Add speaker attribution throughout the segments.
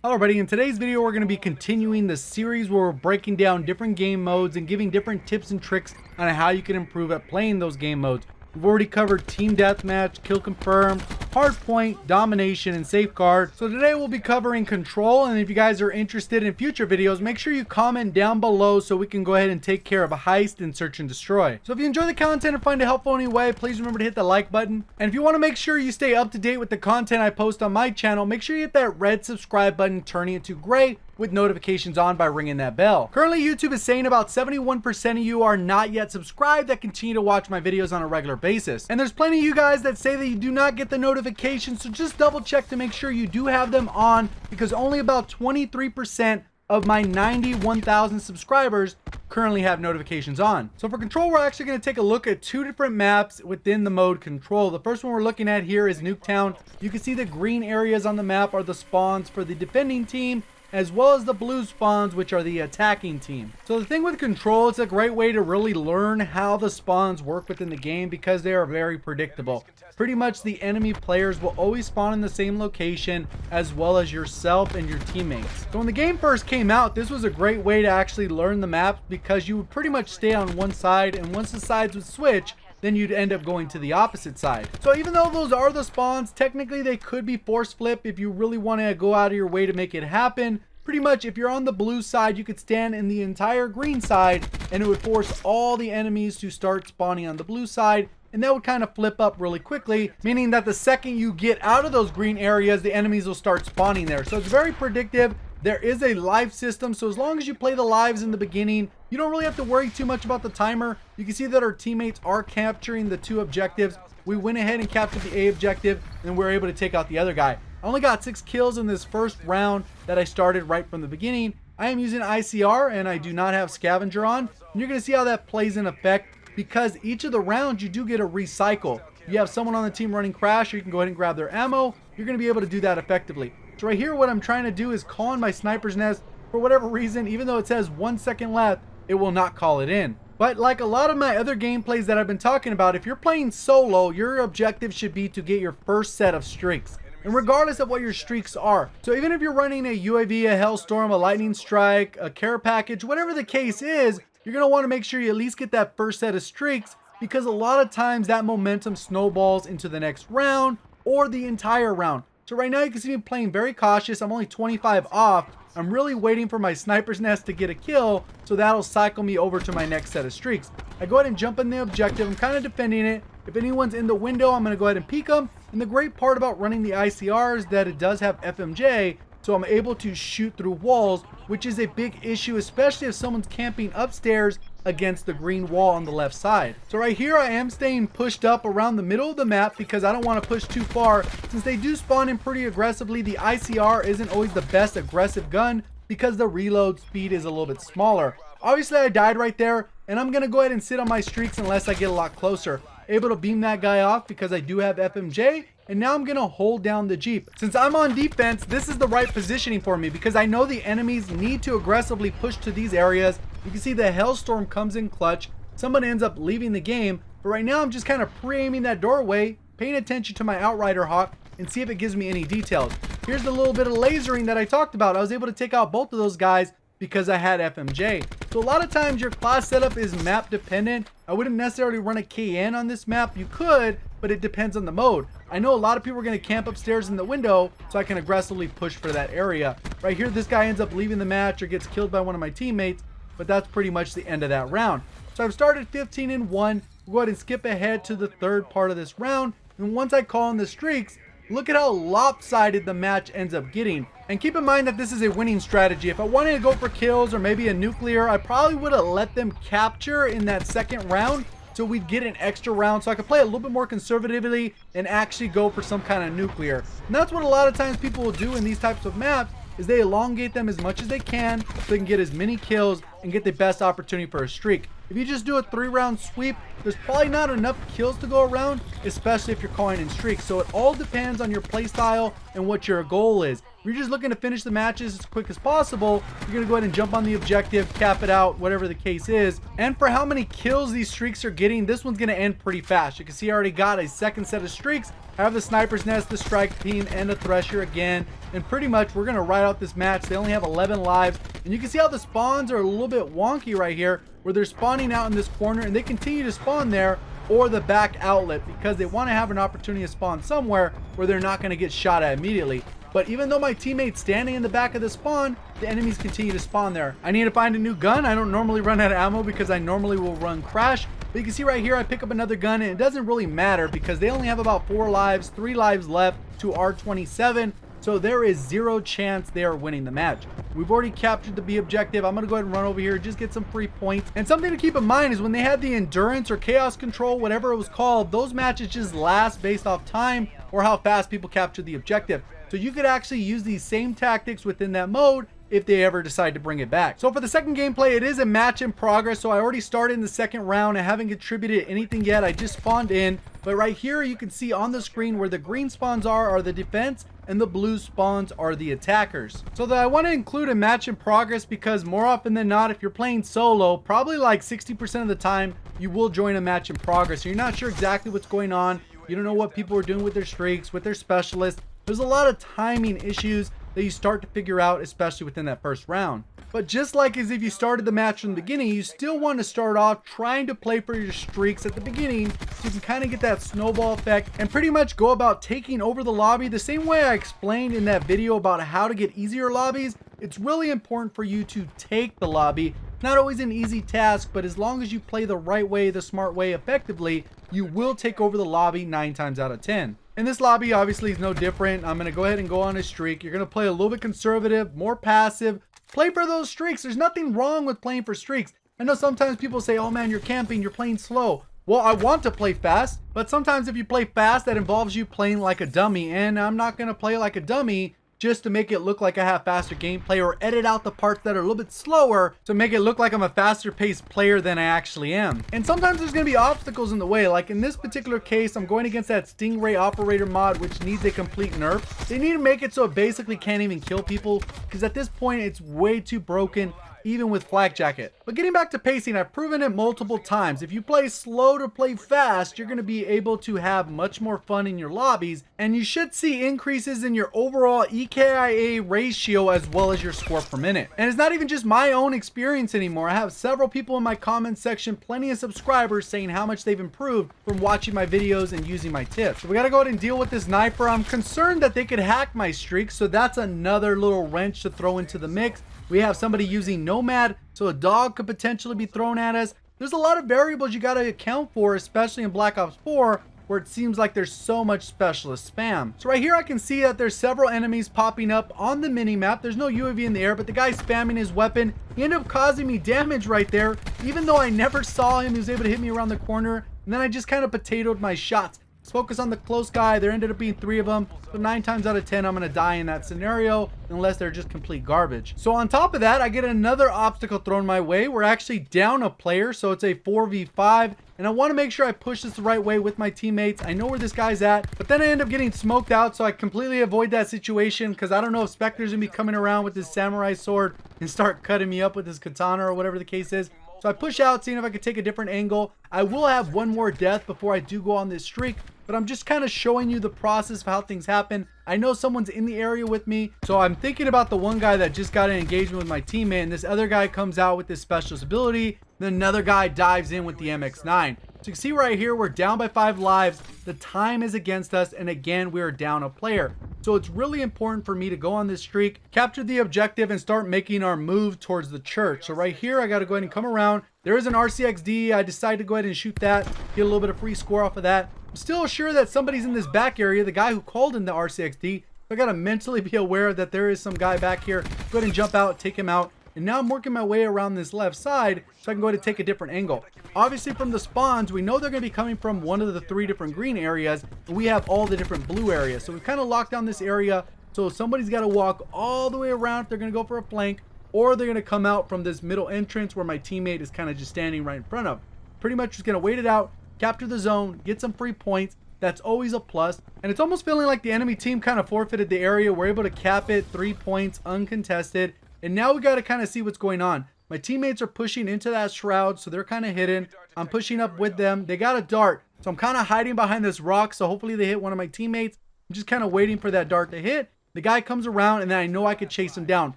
Speaker 1: Hello everybody, in today's video we're going to be continuing the series where we're breaking down different game modes and giving different tips and tricks on how you can improve at playing those game modes. We've already covered Team Deathmatch, Kill Confirmed, Hardpoint, Domination, and Safeguard. So today we'll be covering Control, and if you guys are interested in future videos, make sure you comment down below so we can go ahead and take care of a heist and search and destroy. So if you enjoy the content and find it helpful in any way, please remember to hit the like button. And if you want to make sure you stay up to date with the content I post on my channel, make sure you hit that red subscribe button, turning it to gray, with notifications on by ringing that bell. Currently, YouTube is saying about 71% of you are not yet subscribed that continue to watch my videos on a regular basis. And there's plenty of you guys that say that you do not get the notifications, so just double check to make sure you do have them on, because only about 23% of my 91,000 subscribers currently have notifications on. So for Control, we're actually going to take a look at two different maps within the mode Control. The first one we're looking at here is Nuke Town. You can see the green areas on the map are the spawns for the defending team, as well as the blue spawns, which are the attacking team. So the thing with Control, it's a great way to really learn how the spawns work within the game because they are very predictable. Pretty much the enemy players will always spawn in the same location, as well as yourself and your teammates. So when the game first came out, this was a great way to actually learn the map because you would pretty much stay on one side, and once the sides would switch, then you'd end up going to the opposite side. So even though those are the spawns, technically they could be force flip if you really want to go out of your way to make it happen. Pretty much if you're on the blue side, you could stand in the entire green side and it would force all the enemies to start spawning on the blue side, and that would kind of flip up really quickly, meaning that the second you get out of those green areas, the enemies will start spawning there. So it's very predictive. There is a live system, so as long as you play the lives in the beginning, you don't really have to worry too much about the timer. You can see that our teammates are capturing the two objectives. We went ahead and captured the A objective, and we're able to take out the other guy. I only got 6 kills in this first round that I started right from the beginning. I am using ICR, and I do not have Scavenger on. And you're going to see how that plays in effect, because each of the rounds you do get a recycle. You have someone on the team running Crash, you can go ahead and grab their ammo. You're going to be able to do that effectively. So right here, what I'm trying to do is call in my sniper's nest. For whatever reason, even though it says 1 second left, it will not call it in. But like a lot of my other gameplays that I've been talking about, if you're playing solo, your objective should be to get your first set of streaks. And regardless of what your streaks are. So even if you're running a UAV, a Hellstorm, a Lightning Strike, a care package, whatever the case is, you're going to want to make sure you at least get that first set of streaks, because a lot of times that momentum snowballs into the next round or the entire round. So right now you can see me playing very cautious. I'm only 25 off. I'm really waiting for my sniper's nest to get a kill, so that'll cycle me over to my next set of streaks. I go ahead and jump in the objective. I'm kind of defending it. If anyone's in the window, I'm going to go ahead and peek them. And the great part about running the ICR is that it does have FMJ, so I'm able to shoot through walls, which is a big issue, especially if someone's camping upstairs against the green wall on the left side. So right here I am staying pushed up around the middle of the map because I don't want to push too far. Since they do spawn in pretty aggressively, the ICR isn't always the best aggressive gun because the reload speed is a little bit smaller. Obviously I died right there, and I'm going to go ahead and sit on my streaks unless I get a lot closer. Able to beam that guy off because I do have FMJ, and now I'm going to hold down the Jeep. Since I'm on defense, this is the right positioning for me because I know the enemies need to aggressively push to these areas. You can see the Hellstorm comes in clutch. Someone ends up leaving the game, but right now I'm just kind of pre-aiming that doorway, paying attention to my Outrider Hawk, and see if it gives me any details. Here's the little bit of lasering that I talked about. I was able to take out both of those guys because I had FMJ. So a lot of times your class setup is map dependent. I wouldn't necessarily run a KN on this map. You could, but it depends on the mode. I know a lot of people are going to camp upstairs in the window, so I can aggressively push for that area. Right here, this guy ends up leaving the match or gets killed by one of my teammates, but that's pretty much the end of that round. So I've started 15-1. We'll go ahead and skip ahead to the third part of this round. And once I call in the streaks, look at how lopsided the match ends up getting. And keep in mind that this is a winning strategy. If I wanted to go for kills or maybe a nuclear, I probably would have let them capture in that second round so we'd get an extra round, so I could play a little bit more conservatively and actually go for some kind of nuclear. And that's what a lot of times people will do in these types of maps, is they elongate them as much as they can so they can get as many kills and get the best opportunity for a streak. If you just do a 3-round sweep, there's probably not enough kills to go around, especially if you're calling in streaks. So it all depends on your play style and what your goal is. If you're just looking to finish the matches as quick as possible, you're going to go ahead and jump on the objective, cap it out, whatever the case is. And for how many kills these streaks are getting, this one's going to end pretty fast. You can see I already got a second set of streaks. I have the Sniper's Nest, the Strike Team, and the Thresher again. And pretty much we're going to ride out this match. They only have 11 lives. And you can see how the spawns are a little bit wonky right here, where they're spawning out in this corner and they continue to spawn there, or the back outlet, because they want to have an opportunity to spawn somewhere where they're not going to get shot at immediately. But even though my teammate's standing in the back of the spawn, the enemies continue to spawn there. I need to find a new gun. I don't normally run out of ammo because I normally will run Crash. But you can see right here, I pick up another gun, and it doesn't really matter because they only have about 4 lives, 3 lives left to R27. So there is 0 chance they are winning the match. We've already captured the B objective. I'm going to go ahead and run over here, just get some free points. And something to keep in mind is when they had the endurance or chaos control, whatever it was called, those matches just last based off time or how fast people capture the objective. So you could actually use these same tactics within that mode if they ever decide to bring it back. So for the second gameplay, it is a match in progress. So I already started in the second round. I haven't contributed anything yet. I just spawned in. But right here, you can see on the screen where the green spawns are the defense, and the blue spawns are the attackers. So that I want to include a match in progress because more often than not, if you're playing solo, probably like 60% of the time, you will join a match in progress. So you're not sure exactly what's going on. You don't know what people are doing with their streaks, with their specialists. There's a lot of timing issues that you start to figure out, especially within that first round. But just like as if you started the match from the beginning, you still want to start off trying to play for your streaks at the beginning so you can kind of get that snowball effect and pretty much go about taking over the lobby the same way I explained in that video about how to get easier lobbies. It's really important for you to take the lobby. Not always an easy task, but as long as you play the right way, the smart way, effectively, you will take over the lobby 9 times out of 10. And this lobby obviously is no different. I'm going to go ahead and go on a streak. You're going to play a little bit conservative, more passive. Play for those streaks. There's nothing wrong with playing for streaks. I know sometimes people say, oh man, you're camping, you're playing slow. Well, I want to play fast, but sometimes if you play fast, that involves you playing like a dummy. And I'm not going to play like a dummy just to make it look like I have faster gameplay or edit out the parts that are a little bit slower to make it look like I'm a faster paced player than I actually am. And sometimes there's going to be obstacles in the way. Like in this particular case, I'm going against that Stingray operator mod, which needs a complete nerf. They need to make it so it basically can't even kill people because at this point it's way too broken, even with Flak Jacket. But getting back to pacing, I've proven it multiple times. If you play slow to play fast, you're going to be able to have much more fun in your lobbies, and you should see increases in your overall EKIA ratio as well as your score per minute. And it's not even just my own experience anymore. I have several people in my comment section, plenty of subscribers, saying how much they've improved from watching my videos and using my tips. So we got to go ahead and deal with this sniper. I'm concerned that they could hack my streak, so that's another little wrench to throw into the mix. We have somebody using Nomad, so a dog could potentially be thrown at us. There's a lot of variables you got to account for, especially in Black Ops 4, where it seems like there's so much specialist spam. So right here I can see that there's several enemies popping up on the mini-map. There's no UAV in the air, but the guy's spamming his weapon. He ended up causing me damage right there. Even though I never saw him, he was able to hit me around the corner, and then I just kind of potatoed my shots. Let's focus on the close guy. There ended up being 3 of them. So 9 times out of 10, I'm going to die in that scenario unless they're just complete garbage. So on top of that, I get another obstacle thrown my way. We're actually down a player, so it's a 4v5. And I want to make sure I push this the right way with my teammates. I know where this guy's at, but then I end up getting smoked out, so I completely avoid that situation because I don't know if Spectre's going to be coming around with his samurai sword and start cutting me up with his katana or whatever the case is. So I push out, seeing if I could take a different angle. I will have one more death before I do go on this streak, but I'm just kind of showing you the process of how things happen. I know someone's in the area with me, so I'm thinking about the one guy that just got an engagement with my teammate, and this other guy comes out with this specialist ability, then another guy dives in with the MX-9. So you can see right here, we're down by 5 lives. The time is against us, and again, we're down a player. So it's really important for me to go on this streak, capture the objective, and start making our move towards the church. So right here, I got to go ahead and come around. There is an RCXD. I decided to go ahead and shoot that, get a little bit of free score off of that. I'm still sure that somebody's in this back area, the guy who called in the RCXD. So I got to mentally be aware that there is some guy back here. Go ahead and jump out, take him out. And now I'm working my way around this left side so I can go ahead and take a different angle. Obviously from the spawns, we know they're going to be coming from one of the 3 different green areas, and we have all the different blue areas. So we've kind of locked down this area. So somebody's got to walk all the way around if they're going to go for a flank, or they're going to come out from this middle entrance where my teammate is kind of just standing right in front of. Pretty much just going to wait it out, capture the zone, get some free points, That's always a plus. And it's almost feeling like the enemy team kind of forfeited the area. We're able to cap it 3 points uncontested. And now we got to kind of see what's going on. My teammates are pushing into that shroud, so they're kind of hidden. I'm pushing up with them. They got a dart, so I'm kind of hiding behind this rock, so hopefully they hit one of my teammates. I'm just kind of waiting for that dart to hit. The guy comes around, and then I know I could chase him down.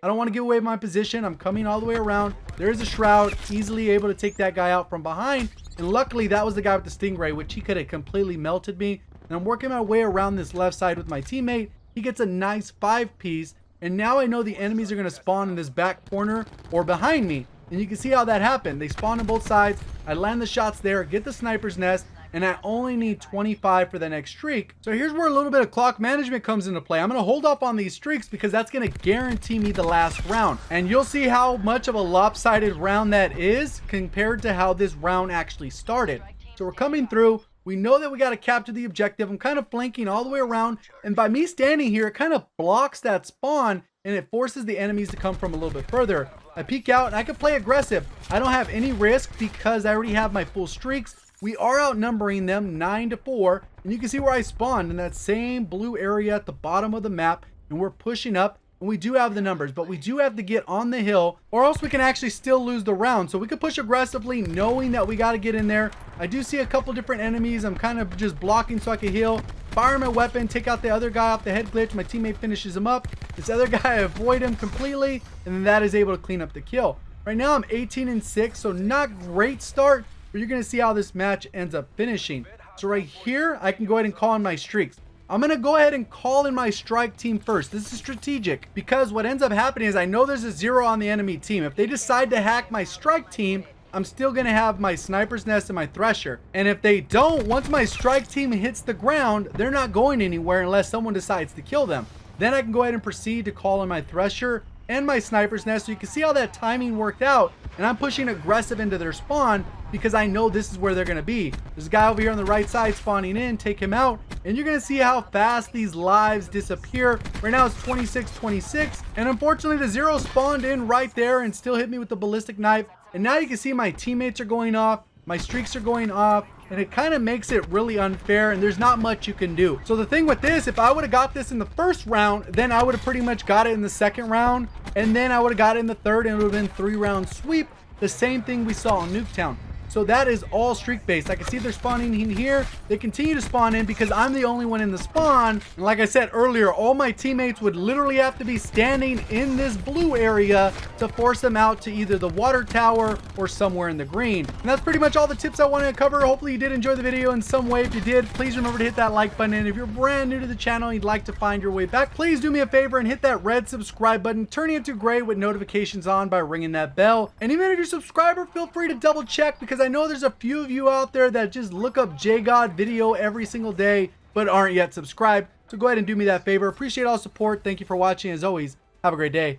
Speaker 1: I don't want to give away my position. I'm coming all the way around. There's a shroud, easily able to take that guy out from behind. And luckily, that was the guy with the stingray, which he could have completely melted me. And I'm working my way around this left side with my teammate. He gets a nice 5-piece. And now I know the enemies are going to spawn in this back corner or behind me. And you can see how that happened. They spawn on both sides. I land the shots there, get the sniper's nest, and I only need 25 for the next streak. So here's where a little bit of clock management comes into play. I'm going to hold off on these streaks because that's going to guarantee me the last round. And you'll see how much of a lopsided round that is compared to how this round actually started. So we're coming through. We know that we got to capture the objective. I'm kind of flanking all the way around. And by me standing here, it kind of blocks that spawn and it forces the enemies to come from a little bit further. I peek out and I can play aggressive. I don't have any risk because I already have my full streaks. We are outnumbering them 9-4. And you can see where I spawned in that same blue area at the bottom of the map. And we're pushing up. And we do have the numbers, but we do have to get on the hill or else we can actually still lose the round. So we could push aggressively knowing that we got to get in there. I do see a couple different enemies. I'm kind of just blocking so I can heal. Fire my weapon, take out the other guy off the head glitch. My teammate finishes him up. This other guy, I avoid him completely, and then that is able to clean up the kill. Right now I'm 18-6, so not great start, but you're going to see how this match ends up finishing. So right here, I can go ahead and call in my streaks. I'm going to go ahead and call in my strike team first. This is strategic because what ends up happening is I know there's a 0 on the enemy team. If they decide to hack my strike team, I'm still going to have my sniper's nest and my thresher. And if they don't, once my strike team hits the ground, they're not going anywhere unless someone decides to kill them. Then I can go ahead and proceed to call in my thresher and my sniper's nest. So you can see how that timing worked out. And I'm pushing aggressive into their spawn because I know this is where they're going to be. There's a guy over here on the right side spawning in. Take him out. And you're going to see how fast these lives disappear. Right now it's 26-26. And unfortunately the 0 spawned in right there and still hit me with the ballistic knife. And now you can see my teammates are going off. My streaks are going off. And it kind of makes it really unfair and there's not much you can do. So the thing with this, if I would have got this in the first round, then I would have pretty much got it in the second round. And then I would have got it in the third and it would have been 3-round sweep. The same thing we saw in Nuke Town. So that is all streak based. I can see they're spawning in here. They continue to spawn in because I'm the only one in the spawn. And like I said earlier, all my teammates would literally have to be standing in this blue area to force them out to either the water tower or somewhere in the green. And that's pretty much all the tips I wanted to cover. Hopefully you did enjoy the video in some way. If you did, please remember to hit that like button. And if you're brand new to the channel and you'd like to find your way back, please do me a favor and hit that red subscribe button. Turn it into gray with notifications on by ringing that bell. And even if you're a subscriber, feel free to double check because I know there's a few of you out there that just look up JGOD video every single day but aren't yet subscribed. So go ahead and do me that favor. Appreciate all support. Thank you for watching. As always, have a great day.